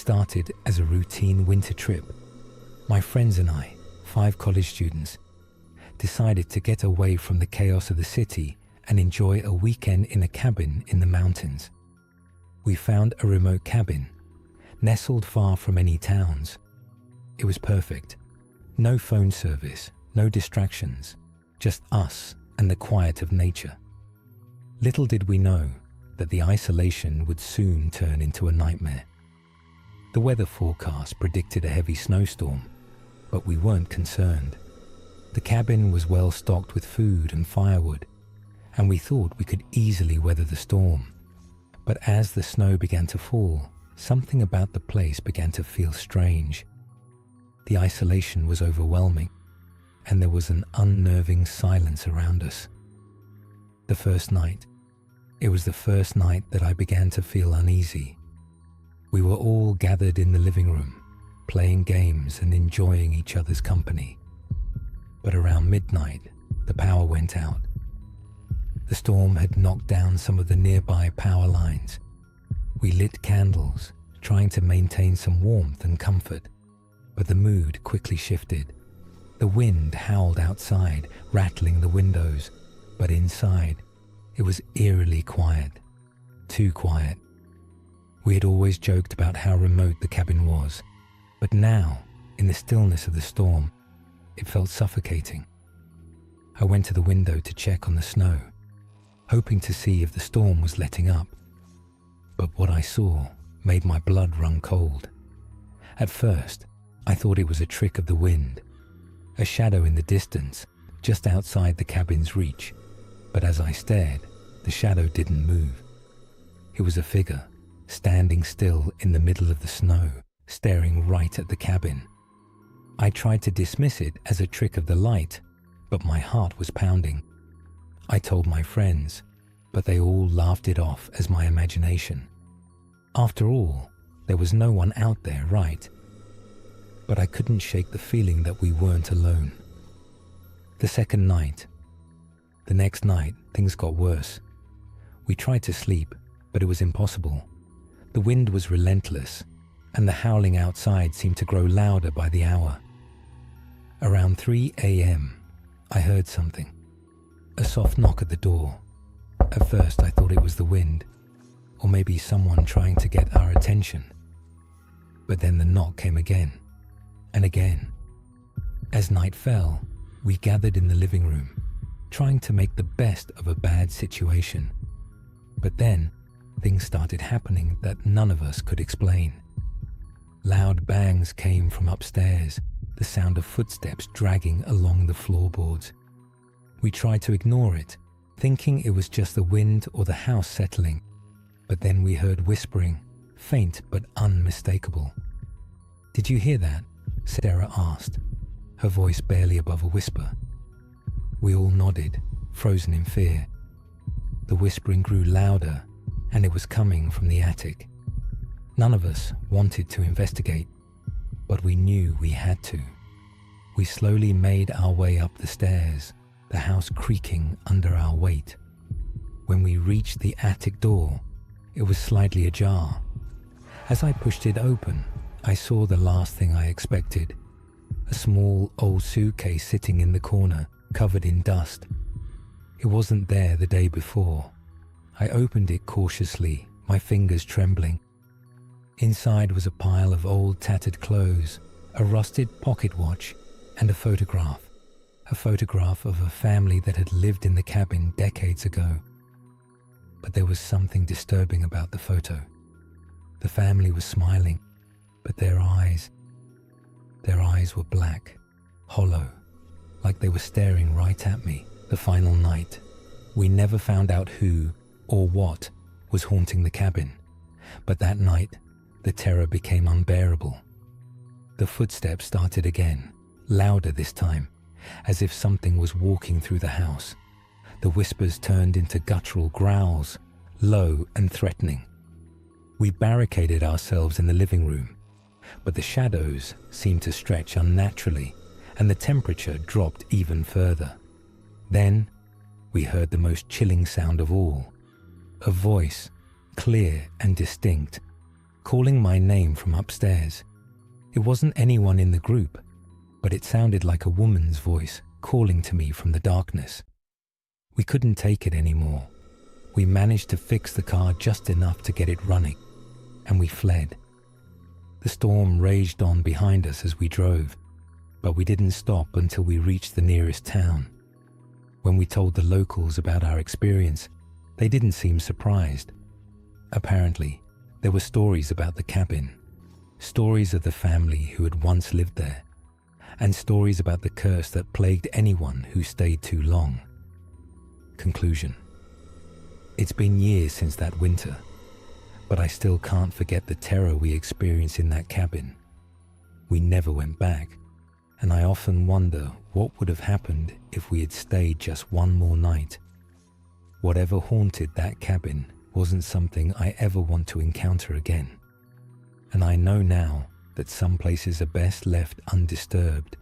started as a routine winter trip. My friends and I, 5 college students, decided to get away from the chaos of the city and enjoy a weekend in a cabin in the mountains. We found a remote cabin, nestled far from any towns. It was perfect. No phone service, no distractions, just us and the quiet of nature. Little did we know that the isolation would soon turn into a nightmare. The weather forecast predicted a heavy snowstorm, but we weren't concerned. The cabin was well stocked with food and firewood, and we thought we could easily weather the storm. But as the snow began to fall, something about the place began to feel strange. The isolation was overwhelming, and there was an unnerving silence around us. The first night, it was the first night that I began to feel uneasy. We were all gathered in the living room, playing games and enjoying each other's company. But around midnight, the power went out. The storm had knocked down some of the nearby power lines. We lit candles, trying to maintain some warmth and comfort, but the mood quickly shifted. The wind howled outside, rattling the windows, but inside, it was eerily quiet. Too quiet. We had always joked about how remote the cabin was, but now, in the stillness of the storm, it felt suffocating. I went to the window to check on the snow, hoping to see if the storm was letting up. But what I saw made my blood run cold. At first, I thought it was a trick of the wind, a shadow in the distance, just outside the cabin's reach. But as I stared, the shadow didn't move. It was a figure, standing still in the middle of the snow, staring right at the cabin. I tried to dismiss it as a trick of the light, but my heart was pounding. I told my friends, but they all laughed it off as my imagination. After all, there was no one out there, right? But I couldn't shake the feeling that we weren't alone. The second night. The next night, things got worse. We tried to sleep, but it was impossible. The wind was relentless, and the howling outside seemed to grow louder by the hour. Around 3 a.m., I heard something. A soft knock at the door. At first, I thought it was the wind, or maybe someone trying to get our attention. But then the knock came again, and again. As night fell, we gathered in the living room, trying to make the best of a bad situation. But then, things started happening that none of us could explain. Loud bangs came from upstairs, the sound of footsteps dragging along the floorboards. We tried to ignore it, thinking it was just the wind or the house settling, but then we heard whispering, faint but unmistakable. "Did you hear that?" Sarah asked, her voice barely above a whisper. We all nodded, frozen in fear. The whispering grew louder, and it was coming from the attic. None of us wanted to investigate, but we knew we had to. We slowly made our way up the stairs, the house creaking under our weight. When we reached the attic door, it was slightly ajar. As I pushed it open, I saw the last thing I expected. A small old suitcase sitting in the corner, covered in dust. It wasn't there the day before. I opened it cautiously, my fingers trembling. Inside was a pile of old tattered clothes, a rusted pocket watch, and a photograph of a family that had lived in the cabin decades ago. But there was something disturbing about the photo. The family was smiling, but their eyes were black, hollow, like they were staring right at me. The final night, we never found out who or what was haunting the cabin, but that night, the terror became unbearable. The footsteps started again, louder this time, as if something was walking through the house. The whispers turned into guttural growls, low and threatening. We barricaded ourselves in the living room, but the shadows seemed to stretch unnaturally, and the temperature dropped even further. Then, we heard the most chilling sound of all. A voice, clear and distinct, calling my name from upstairs. It wasn't anyone in the group, but it sounded like a woman's voice calling to me from the darkness. We couldn't take it anymore. We managed to fix the car just enough to get it running, and we fled. The storm raged on behind us as we drove, but we didn't stop until we reached the nearest town. When we told the locals about our experience, they didn't seem surprised. Apparently, there were stories about the cabin, stories of the family who had once lived there, and stories about the curse that plagued anyone who stayed too long. Conclusion. It's been years since that winter, but I still can't forget the terror we experienced in that cabin. We never went back, and I often wonder what would have happened if we had stayed just one more night. Whatever haunted that cabin wasn't something I ever want to encounter again. And I know now that some places are best left undisturbed,